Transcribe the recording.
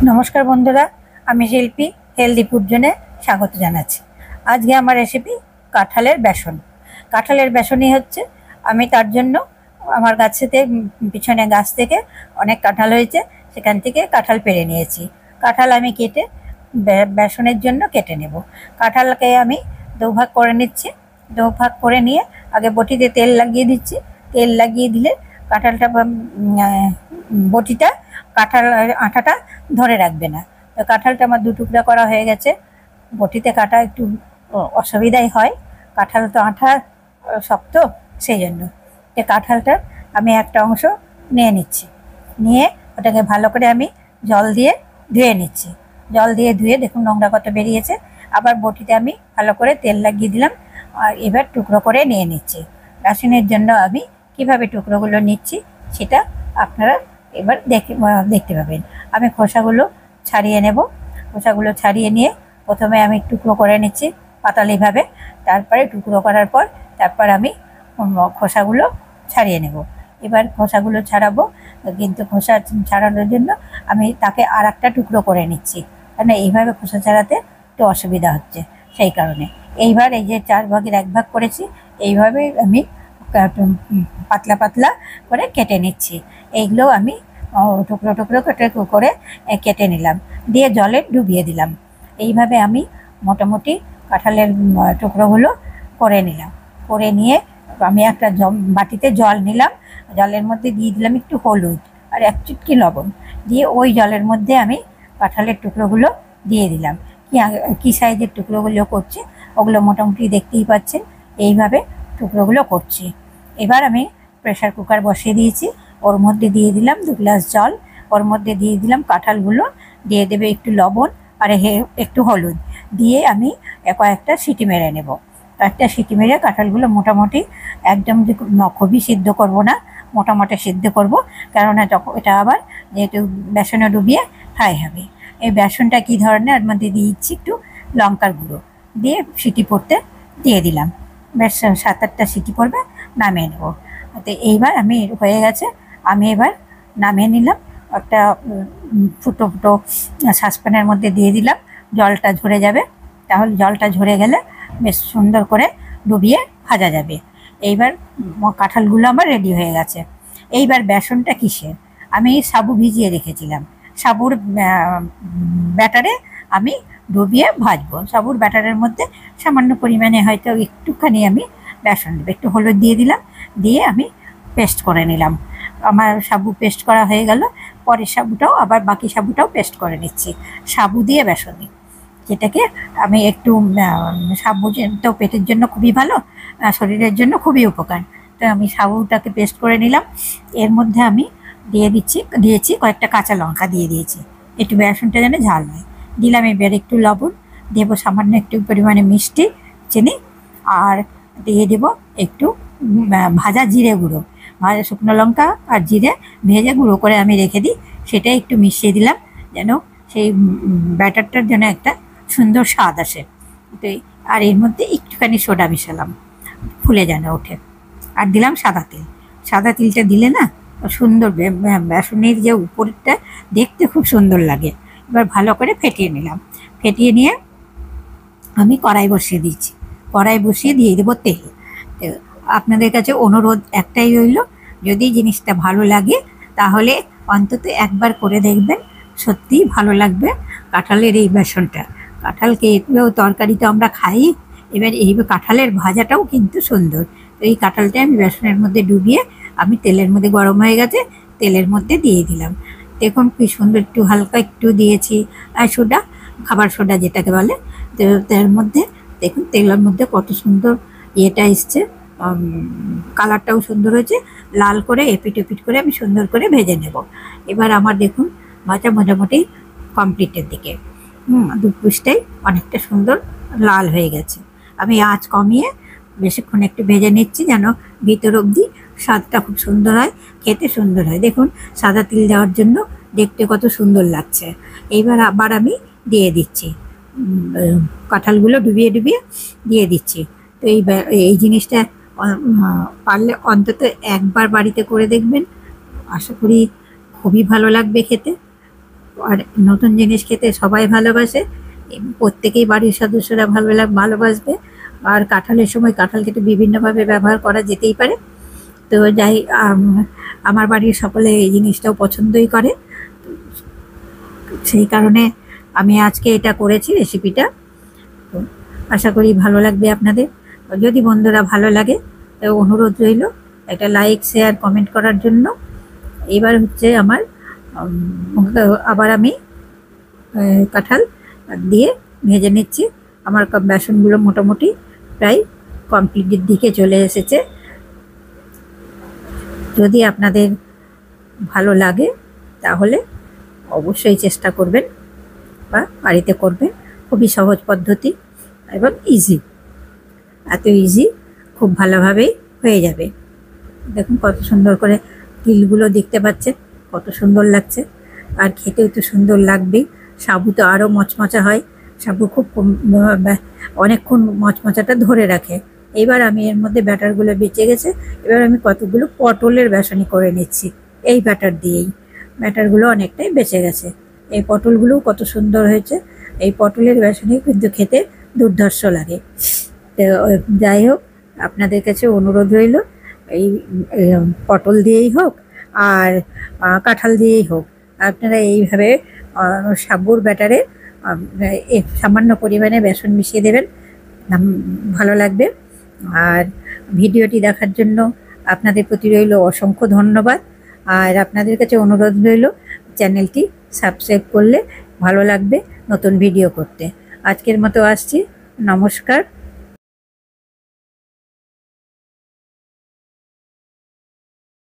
নমস্কার বন্ধুরা, আমি শিল্পী হেলদি ফুড জোনে স্বাগত জানাচ্ছি। আজকে আমার রেসিপি কাঁঠালের বেসন। কাঁঠালের বেসনই হচ্ছে, আমি তার জন্য আমার গাছেতে পিছনে গাছ থেকে অনেক কাঁঠাল হয়েছে, সেখান থেকে কাঁঠাল পেড়ে নিয়েছি। কাঁঠাল আমি কেটে বেসনের জন্য কেটে নেব। কাঁঠালকে আমি দুভাগ করে নিচ্ছি। দুভাগ করে নিয়ে আগে বটিতে তেল লাগিয়ে দিচ্ছি। তেল লাগিয়ে দিলে কাঁঠালটা বটিটা কাঁঠাল আঠাটা ধরে রাখবে না। তো কাঁঠালটা আমার 2 টুকরা করা হয়ে গেছে। বটিতে কাটা একটু অসুবিধাই হয়, কাঁঠাল তো আঠা শক্ত, সেই জন্য। তো কাঁঠালটার আমি একটা অংশ নিয়ে নিচ্ছি, নিয়ে ওটাকে ভালো করে আমি জল দিয়ে ধুয়ে নিচ্ছি। জল দিয়ে ধুয়ে দেখুন নোংরা কত বেরিয়েছে। আবার বটিতে আমি ভালো করে তেল লাগিয়ে দিলাম, আর এবার টুকরো করে নিয়ে নিচ্ছি। বেসনের জন্য আমি কিভাবে টুকরোগুলো নিচ্ছি সেটা আপনারা এবার দেখতে পাবেন। আমি খোসাগুলো ছাড়িয়ে নেব। খোসাগুলো ছাড়িয়ে নিয়ে প্রথমে আমি টুকরো করে নিচ্ছি পাতালিভাবে। তারপরে টুকরো করার পর তারপর আমি খোসাগুলো ছাড়িয়ে নেব। এবার খোসাগুলো ছাড়াবো, কিন্তু খোসা ছাড়ানোর জন্য আমি তাকে আর একটা টুকরো করে নিচ্ছি, কারণ এইভাবে খোসা ছাড়াতে একটু অসুবিধা হচ্ছে, সেই কারণে। এইবার এই যে 4 ভাগের 1 ভাগ করেছি, এইভাবে আমি পাতলা পাতলা করে কেটে নিচ্ছি। এইগুলো আমি টুকরো টুকরো করে কেটে নিলাম, দিয়ে জলে ডুবিয়ে দিলাম। এইভাবে আমি মোটামুটি কাঁঠালের টুকরোগুলো করে নিলাম। করে নিয়ে আমি একটা বাটিতে জল নিলাম। জলের মধ্যে দিয়ে দিলাম একটু হলুদ আর 1 চুটকি লবণ, দিয়ে ওই জলের মধ্যে আমি কাঁঠালের টুকরোগুলো দিয়ে দিলাম। কি সাইজের টুকরোগুলো করছি ওগুলো মোটামুটি দেখতেই পাচ্ছেন। এইভাবে টুকরোগুলো করছি। এবার আমি প্রেসার কুকার বসিয়ে দিয়েছি। ওর মধ্যে দিয়ে দিলাম 2 গ্লাস জল। ওর মধ্যে দিয়ে দিলাম কাঁঠালগুলো, দিয়ে দেবে একটু লবণ আর একটু হলুদ, দিয়ে আমি কয়েকটা সিটি মেরে নেব। কয়েকটা সিটি মেরে কাঁঠালগুলো মোটামুটি একদম যে খুবই সিদ্ধ করব না, মোটামুটি সিদ্ধ করব, কেননা এটা আবার যেহেতু বেসনে ডুবিয়ে ফ্রাই হবে। এই বেসনটা কী ধরনের, এর মধ্যে দিয়ে দিচ্ছি একটু লঙ্কার গুঁড়ো, দিয়ে সিটি পড়তে দিয়ে দিলাম। বেশ 7-8টা সিটি পড়বে, নামিয়ে নেব। তো এইবার আমি হয়ে গেছে, আমি এবার নামিয়ে নিলাম। একটা ফুটো ফুটো সসপ্যানের মধ্যে দিয়ে দিলাম, জলটা ঝরে যাবে। তাহলে জলটা ঝরে গেলে বেশ সুন্দর করে ডুবিয়ে ভাজা যাবে। এইবার কাঁঠালগুলো আমার রেডি হয়ে গেছে। এইবার বেসনটা কিসের, আমি সাবু ভিজিয়ে রেখেছিলাম। সাবুর ব্যাটারে আমি ডুবিয়ে ভাজবো। সাবুর ব্যাটারের মধ্যে সামান্য পরিমাণে হয়তো একটুখানি আমি বেসন দেবো, একটু হলুদ দিয়ে দিলাম, দিয়ে আমি পেস্ট করে নিলাম। আমার সাবু পেস্ট করা হয়ে গেল। পরের সাবুটাও আবার বাকি সাবুটাও পেস্ট করে নিচ্ছি সাবু দিয়ে বেসনে, যেটাকে আমি একটু সাবু তো পেটের জন্য খুবই ভালো, শরীরের জন্য খুবই উপকার। তো আমি সাবুটাকে পেস্ট করে নিলাম। এর মধ্যে আমি দিয়েছি কয়েকটা কাঁচা লঙ্কা দিয়ে দিয়েছি, একটু বেসনটা যেন ঝাল হয়। দিলাম এবার একটু লবণ, দেবো সামান্য একটু পরিমাণে মিষ্টি, চিনি, আর দিয়ে দেবো একটু ভাজা জিরে গুঁড়ো। ভাজা শুকনো লঙ্কা আর জিরে ভেজে গুঁড়ো করে আমি রেখে দিই, সেটা একটু মিশিয়ে দিলাম, যেন সেই ব্যাটারটার যেন একটা সুন্দর স্বাদ আসে। তো আর এর মধ্যে একটুখানি সোডা মিশালাম, ফুলে যেন ওঠে। আর দিলাম সাদা তেল। সাদা তেলটা দিলে না সুন্দর বেসনের যে উপরটা দেখতে খুব সুন্দর লাগে। এবার ভালো করে ফেটিয়ে নিলাম। ফেটিয়ে নিয়ে আমি কড়াই বসিয়ে দিচ্ছি। কড়াই বসিয়ে দিয়ে দেবো তেল। আপনাদের কাছে অনুরোধ একটাই রইল, যদি জিনিসটা ভালো লাগে তাহলে অন্তত একবার করে দেখবেন, সত্যিই ভালো লাগবে কাঁঠালের এই বেসনটা। কাঁঠালকে এগুলো তরকারি তো আমরা খাই, এবার এই কাঁঠালের ভাজাটাও কিন্তু সুন্দর। তো এই কাঁঠালটা আমি বেসনের মধ্যে ডুবিয়ে আমি তেলের মধ্যে, গরম হয়ে গেছে, তেলের মধ্যে দিয়ে দিলাম। দেখুন কি সুন্দর, একটু হালকা একটু দিয়েছি সোডা, খাবার সোডা যেটাকে বলে। তো তার মধ্যে দেখুন তেলের মধ্যে কত সুন্দর ইয়েটা এসছে, কালারটাও সুন্দর হয়েছে। লাল করে এপিট ওপিট করে আমি সুন্দর করে ভেজে নেব। এবার আমার দেখুন ভাজা মোটামুটি কমপ্লিটের দিকে। 2 পিসটাই অনেকটা সুন্দর লাল হয়ে গেছে। আমি আঁচ কমিয়ে বেশিক্ষণ একটু ভেজে নিচ্ছি, যেন ভিতর অবধি স্বাদটা খুব সুন্দর হয়, খেতে সুন্দর হয়। দেখুন সাদা তিল দেওয়ার জন্য দেখতে কত সুন্দর লাগছে। এইবার আবার আমি দিয়ে দিচ্ছি কাঁঠালগুলো, ডুবিয়ে ডুবিয়ে দিয়ে দিচ্ছি। তো এই জিনিসটা পারলে অন্তত একবার বাড়িতে করে দেখবেন, আশা করি খুবই ভালো লাগবে খেতে। আর নতুন জিনিস খেতে সবাই ভালোবাসে, প্রত্যেকেই বাড়ির সদস্যরা ভালোবাসবে। আর কাঁঠালের সময় কাঁঠাল খেতে বিভিন্নভাবে ব্যবহার করা যেতেই পারে। তো যাই আমার বাড়ির সকলে এই জিনিসটাও পছন্দই করে, সেই কারণে আমি আজকে এটা করেছি রেসিপিটা। তো আশা করি ভালো লাগবে আপনাদের। যদি বন্ধুরা ভালো লাগে তো অনুরোধ রইল একটা লাইক শেয়ার কমেন্ট করার জন্য। এবার হচ্ছে আমার আবার আমি কাঁঠাল দিয়ে ভেজে নিচ্ছি। আমার বেসনগুলো মোটামুটি প্রায় কমপ্লিটের দিকে চলে এসেছে। যদি আপনাদের ভালো লাগে তাহলে অবশ্যই চেষ্টা করবেন বা বাড়িতে করবেন। খুবই সহজ পদ্ধতি এবং ইজি, এত ইজি, খুব ভালোভাবেই হয়ে যাবে। দেখুন কত সুন্দর করে তিলগুলো দেখতে পাচ্ছেন, কত সুন্দর লাগছে। আর খেতেও তো সুন্দর লাগবেই। সাবু তো আরও মচমচা হয়, সাবু খুব অনেকক্ষণ মচমচাটা ধরে রাখে। এবার আমি এর মধ্যে ব্যাটারগুলো বেঁচে গেছে, এবার আমি কতগুলো পটলের বেসনই করে নিচ্ছি এই ব্যাটার দিয়েই। ব্যাটারগুলো অনেকটাই বেঁচে গেছে। এই পটলগুলোও কত সুন্দর হয়েছে। এই পটলের বেসনই কিন্তু খেতে দুর্ধর্ষ লাগে। তো যাই হোক, আপনাদের কাছে অনুরোধ রইল এই পটল দিয়েই হোক আর কাঁঠাল দিয়েই হোক, আপনারা এইভাবে সাবুর ব্যাটারে সামান্য পরিমাণে বেসন মিশিয়ে দেবেন, ভালো লাগবে। আর ভিডিওটি দেখার জন্য আপনাদের প্রতি রইল অসংখ্য ধন্যবাদ। আর আপনাদের কাছে অনুরোধ রইল চ্যানেলটি সাবস্ক্রাইব করলে ভালো লাগবে নতুন ভিডিও করতে। আজকের মতো আসছি, নমস্কার।